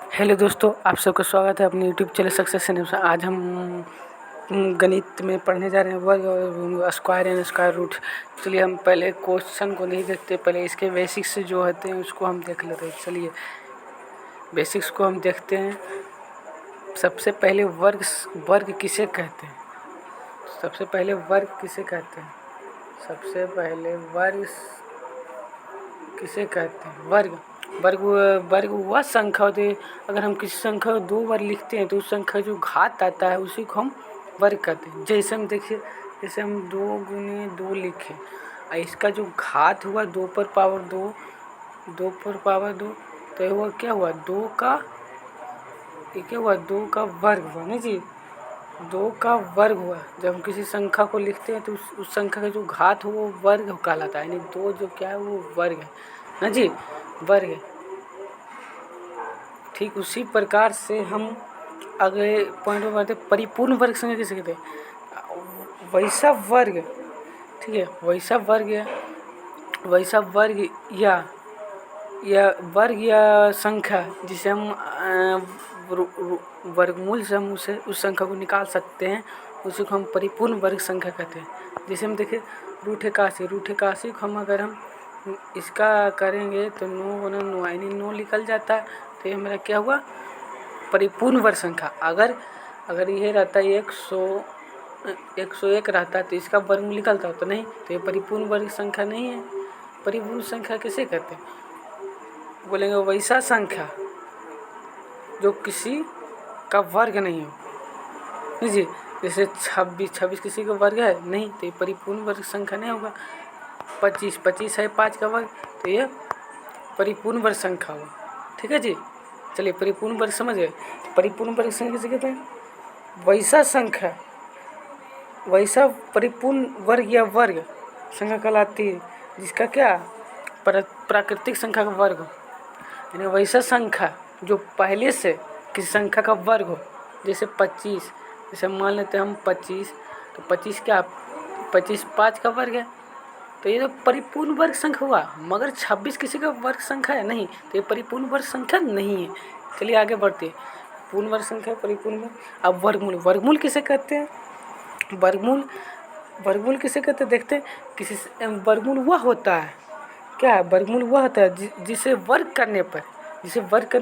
Hello दोस्तों, आप सबका स्वागत है अपने यूट्यूब चैनल सक्सेस चैनल में। आज हम गणित में पढ़ने जा रहे हैं वर्ग और स्क्वायर एंड स्क्वायर रूट। चलिए हम पहले क्वेश्चन को नहीं देखते, पहले इसके बेसिक्स जो होते हैं उसको हम देख लेते हैं। चलिए बेसिक्स को हम देखते हैं। सबसे पहले वर्ग किसे कहते हैं? सबसे पहले वर्ग किसे कहते हैं? सबसे पहले वर्ग किसे कहते हैं? वर्ग वर्ग वर्ग वह संख्या होती है। अगर हम किसी संख्या को दो बार लिखते हैं तो उस संख्या जो घात आता है उसी को हम वर्ग कहते हैं। जैसे हम देखिए, जैसे हम 2 गुने 2 लिखे और इसका जो घात हुआ 2 पर पावर 2, 2 पर पावर 2, तो ये हुआ क्या हुआ? 2 का क्या हुआ? 2 का वर्ग हुआ ना जी, 2 का वर्ग हुआ। जब हम किसी संख्या को लिखते हैं तो उस संख्या का जो घात हो वो वर्ग कहलाता है, यानी 2 जो क्या है वो वर्ग है ना जी, वर्ग है। ठीक उसी प्रकार से हम अगले पॉइंट में बढ़ते, परिपूर्ण वर्ग संख्या किसे कहते हैं? वैसा वर्ग, ठीक है, वैसा वर्ग या संख्या जिसे हम वर्गमूल से हम उस संख्या को निकाल सकते हैं, उसी को हम परिपूर्ण वर्ग संख्या कहते हैं। जैसे हम देखें रूट 81 को हम अगर हम इसका करेंगे तो 9 गुना 9 यानी 9 निकल जाता है, तो ये मेरा क्या हुआ? परिपूर्ण वर्ग संख्या। अगर ये रहता है 101 रहता तो इसका वर्गमूल निकलता तो नहीं, तो ये परिपूर्ण वर्ग संख्या नहीं है। परिपूर्ण संख्या किसे कहते हैं? बोलेंगे वैसा संख्या जो किसी का वर्ग नहीं हो जी। जैसे 26 किसी का वर्ग है नहीं, तो ये परिपूर्ण वर्ग संख्या नहीं होगा। 25 है 5 का वर्ग, तो ये परिपूर्ण वर्ग संख्या हुआ। ठीक है जी। चलिए परिपूर्ण वर्ग समझ गए। परिपूर्ण वर्ग संख्या किसे कहते हैं? वैसा परिपूर्ण वर्ग या वर्ग संख्या कहलाती है जिसका क्या प्राकृतिक संख्या का वर्ग हो, यानी वैसा संख्या जो पहले से किसी संख्या का वर्ग हो। जैसे 25, जैसे मान लेते हैं हम 25, तो 25 क्या? 25 5 का वर्ग है, तो ये तो परिपूर्ण वर्ग संख्या हुआ। मगर 26 किसी का वर्ग संख्या है नहीं, तो ये परिपूर्ण वर्ग संख्या नहीं है। चलिए आगे बढ़ते हैं। पूर्ण वर्ग संख्या, परिपूर्ण वर्ग। अब वर्गमूल किसे कहते हैं? वर्गमूल किसे कहते हैं? देखते हैं। किसी वर्गमूल वह होता है, क्या है? वर्गमूल वह होता है जिसे वर्ग करने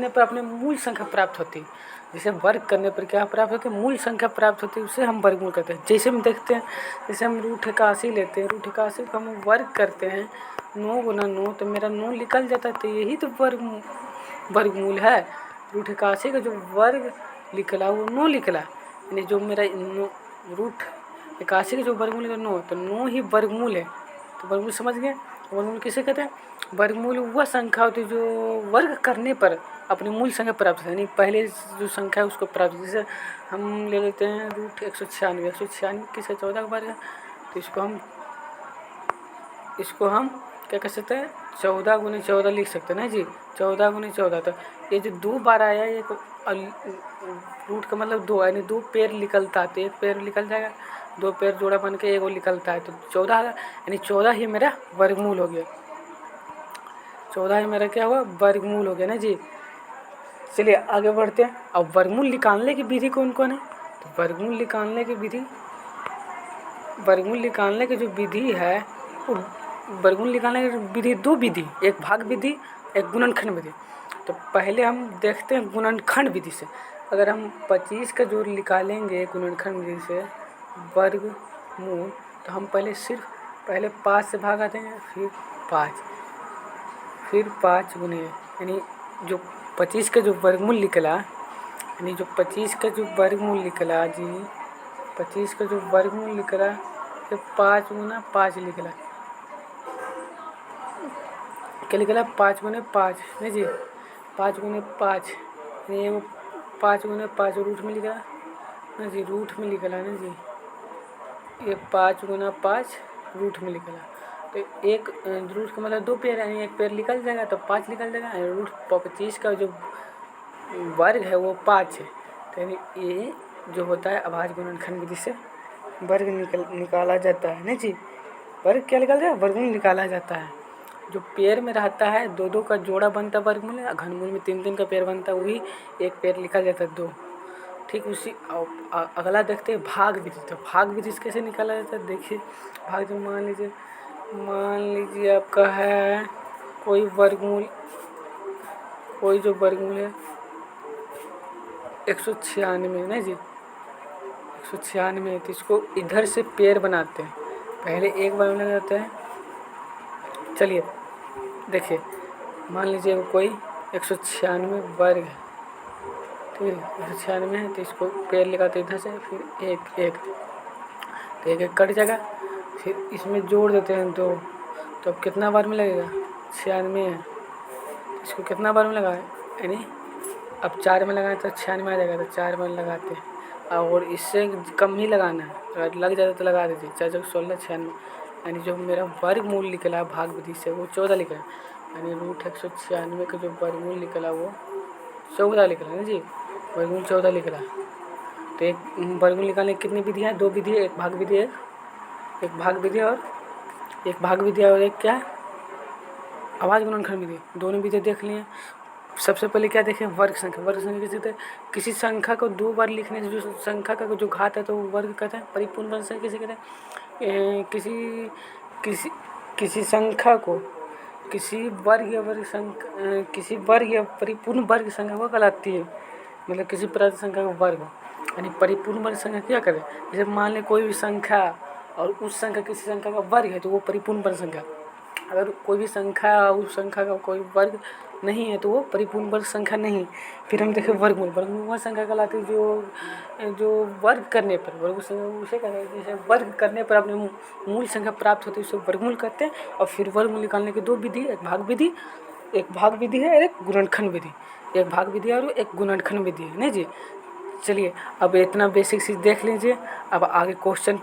पर अपने मूल संख्या प्राप्त होती है। जिसे वर्ग करने पर क्या प्राप्त होती है? मूल संख्या प्राप्त होती है, उसे हम वर्गमूल कहते हैं। जैसे हम देखते हैं, जैसे हम रूट 81 लेते हैं, रूट 81 को हम वर्ग करते हैं 9 गुना 9, तो मेरा 9 निकल जाता है, तो यही तो वर्गमूल है। रूट 81 का जो वर्ग निकला वो 9 निकला, यानी जो मेरा रूट 81 का जो वर्गमूल है 9, तो 9 ही वर्गमूल है। तो वर्गमूल समझ गए। वर्गमूल किसे कहते हैं? वर्गमूल वह संख्या होती है जो वर्ग करने पर अपनी मूल संख्या प्राप्त है, यानी पहले जो संख्या है उसको प्राप्त। जैसे हम ले लेते हैं रूट 196 किसका 14 का वर्ग है, तो इसको हम क्या कह सकते हैं? 14 गुने 14 लिख सकते हैं ना जी, 14 गुने 14। तो ये जो 2 बार आया है, रूट का मतलब 2, यानी 2 पेड़ निकलता है, तो एक पेड़ निकल जाएगा, 2 पेड़ जोड़ा बन के एगो निकलता है, तो 14 आया, यानी 14 ही मेरा वर्गमूल हो गया। 14 ही मेरा क्या हुआ? वर्गमूल हो गया ना जी। चलिए आगे बढ़ते हैं। अब वर्गमूल निकालने की विधि कौन कौन है? तो वर्गमूल निकालने की जो विधि है, वर्गमूल निकालने की विधि 2 विधि, एक भाग विधि, एक गुणनखंड विधि। तो पहले हम देखते हैं गुणनखंड विधि से। अगर हम 25 का जोड़ निकालेंगे गुणनखंड विधि से वर्गमूल, तो हम पहले 5 से भागा देंगे, फिर 5 गुने, यानी जो 25 का जो वर्गमूल निकला, यानी जो 25 का जो वर्गमूल निकला जी, 25 का जो वर्गमूल निकला, फिर 5 गुना 5 निकला। क्या निकला? 5 गुने 5 नहीं जी, 5 गुने 5, यानी वो 5 गुने 5 रूट में निकला ना जी, रूट में निकला ना जी, ये 5 गुना 5 रूट में निकला। तो एक रूट का मतलब 2 पेड़, यानी एक पेड़ निकल जाएगा तो 5 निकल जाएगा। रूट 25 का जो वर्ग है वो 5 है, तो यानी ये जो होता है अभाज्य गुणनखंड विधि से वर्ग निकाला जाता है ना जी। वर्ग क्या निकल जाए? वर्गमूल निकाला जाता है। जो पेड़ में रहता है 2-2 का जोड़ा बनता है वर्गमूल, और घनमूल में 3-3 का पेड़ बनता है, वही एक पेड़ लिखा जाता है 2। ठीक उसी अगला देखते हैं भाग विधि। तो भाग विधि से कैसे निकाला जाता है देखिए। भाग जो मान लीजिए आपका है कोई वर्गमूल, कोई जो वर्गमूल है 196 ना जी, 196 है, तो इसको इधर से पेड़ बनाते हैं। पहले एक बार लग जाता है। चलिए देखिए, मान लीजिए कोई 196 वर्ग है, ठीक है, 196 है, तो इसको पेड़ लगाते इधर से, फिर एक एक, तो एक एक कट जाएगा, फिर इसमें जोड़ देते हैं 2, तो अब कितना बार में लगेगा, 96 है, इसको कितना बार में लगाए, यानी अब 4 में लगाए तो 96 आ जाएगा, तो 4 बार लगाते हैं, और इससे कम ही लगाना है, अगर लग जाता तो लगा दीजिए। 4 जगह 16, 96, यानी जो मेरा वर्गमूल निकला भाग विधि से वो 14 निकला, यानी रूट 196 का जो वर्गमूल निकला वो 14 निकला ना जी, वर्गमूल 14 निकला। तो एक वर्गमूल निकालने की कितनी विधियाँ, 2 विधि है, एक भाग विधि है, एक भाग विधि और एक क्या है, आवाज़ गुणनखंड विधि। दोनों विधि देख लिए। सबसे पहले क्या देखें, वर्ग संख्या। वर्ग संख्या कैसे होता है, किसी संख्या को 2 बार लिखने से जो संख्या का जो घात है तो वो वर्ग कहते हैं। परिपूर्ण वर्ग संख्या किसे कहते हैं, किसी संख्या को किसी वर्ग या परिपूर्ण वर्ग संख्या को कहलाती है, मतलब किसी प्राकृत संख्या का वर्ग। यानी परिपूर्ण वर्ग संख्या क्या करें, जैसे मान लें कोई भी संख्या और उस संख्या किसी संख्या का वर्ग है तो वो परिपूर्ण वर्ग संख्या। अगर कोई भी संख्या उस संख्या का कोई वर्ग नहीं है तो वो परिपूर्ण वर्ग संख्या नहीं। फिर हम देखें वर्गमूल। वर्गमूल वह संख्या कहलाती है जो वर्ग करने पर, वर्ग उसे कहते हैं, जैसे वर्ग करने पर अपने मूल संख्या प्राप्त होती है उसे वर्गमूल कहते हैं। और फिर वर्गमूल निकालने की 2 विधि, एक भाग विधि है और एक गुणनखंड विधि। एक भाग विधि और एक गुणनखंड विधि है ना जी। चलिए अब इतना बेसिक चीज़ देख लीजिए, अब आगे क्वेश्चन